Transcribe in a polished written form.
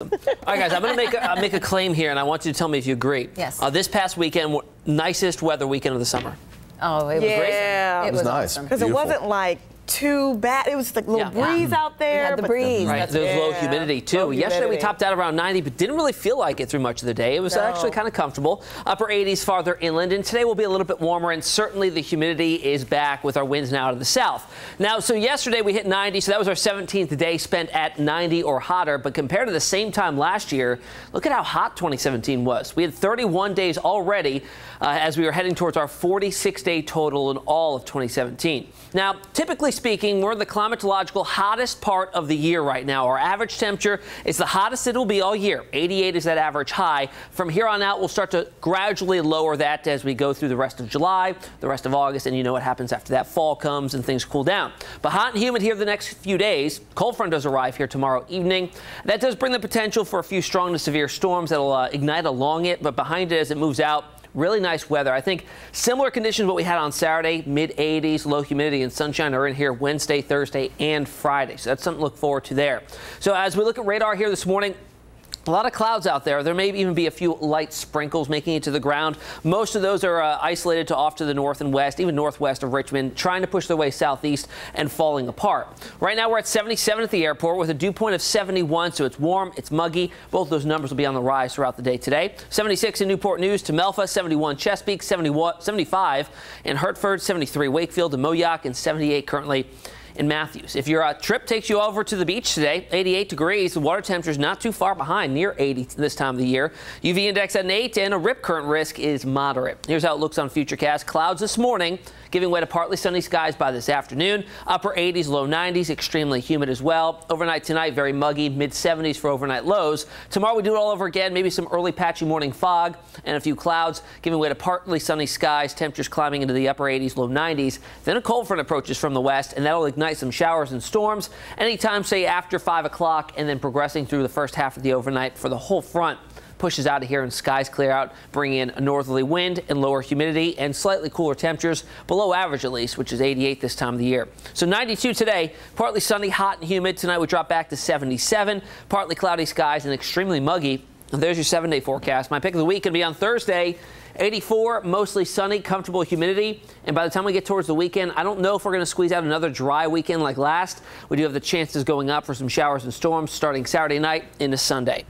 All right, guys, I'm going to make a claim here, and I want you to tell me if you agree. Yes. This past weekend, nicest weather weekend of the summer. Oh, it was great. It was nice. Awesome. Because it wasn't like too bad. It was like a little breeze out there. You had the but breeze. Right, there was low humidity, too. Low Yesterday, we humidity. topped out around 90, but didn't really feel like it through much of the day. It was actually kind of comfortable. Upper 80s farther inland, and today will be a little bit warmer, and certainly the humidity is back with our winds now out of the south. Now, so yesterday we hit 90, so that was our 17th day spent at 90 or hotter, but compared to the same time last year, look at how hot 2017 was. We had 31 days already as we were heading towards our 46-day total in all of 2017. Now, typically speaking, we're in the climatological hottest part of the year right now. Our average temperature is the hottest it will be all year. 88 is that average high. From here on out, we'll start to gradually lower that as we go through the rest of July, the rest of August, and you know what happens after that. Fall comes and things cool down. But hot and humid here the next few days. Cold front does arrive here tomorrow evening. That does bring the potential for a few strong to severe storms that will ignite along it, but behind it as it moves out, really nice weather. I think similar conditions to what we had on Saturday, mid-80s, low humidity and sunshine are in here Wednesday, Thursday, and Friday. So that's something to look forward to there. So as we look at radar here this morning, a lot of clouds out there. There may even be a few light sprinkles making it to the ground. Most of those are isolated to off to the north and west, even northwest of Richmond, trying to push their way southeast and falling apart. Right now we're at 77 at the airport with a dew point of 71, so it's warm, it's muggy. Both those numbers will be on the rise throughout the day today. 76 in Newport News to Melfa, 71 Chesapeake, 75 in Hertford, 73 Wakefield to Moyock, and 78 currently in Matthews. If your trip takes you over to the beach today, 88 degrees, the water temperature is not too far behind, near 80 this time of the year. UV index at an 8, and a rip current risk is moderate. Here's how it looks on Futurecast. Clouds this morning, giving way to partly sunny skies by this afternoon. Upper 80s, low 90s, extremely humid as well. Overnight tonight, very muggy, mid 70s for overnight lows. Tomorrow we do it all over again, maybe some early patchy morning fog and a few clouds, giving way to partly sunny skies, temperatures climbing into the upper 80s, low 90s. Then a cold front approaches from the west, and that'll ignite some showers and storms anytime, say, after 5 o'clock, and then progressing through the first half of the overnight for the whole front. Pushes out of here and skies clear out, bringing in a northerly wind and lower humidity and slightly cooler temperatures, below average at least, which is 88 this time of the year. So 92 today, partly sunny, hot and humid. Tonight we drop back to 77, partly cloudy skies and extremely muggy. And there's your 7-day forecast. My pick of the week can be on Thursday. 84, mostly sunny, comfortable humidity. And by the time we get towards the weekend, I don't know if we're going to squeeze out another dry weekend like last. We do have the chances going up for some showers and storms starting Saturday night into Sunday.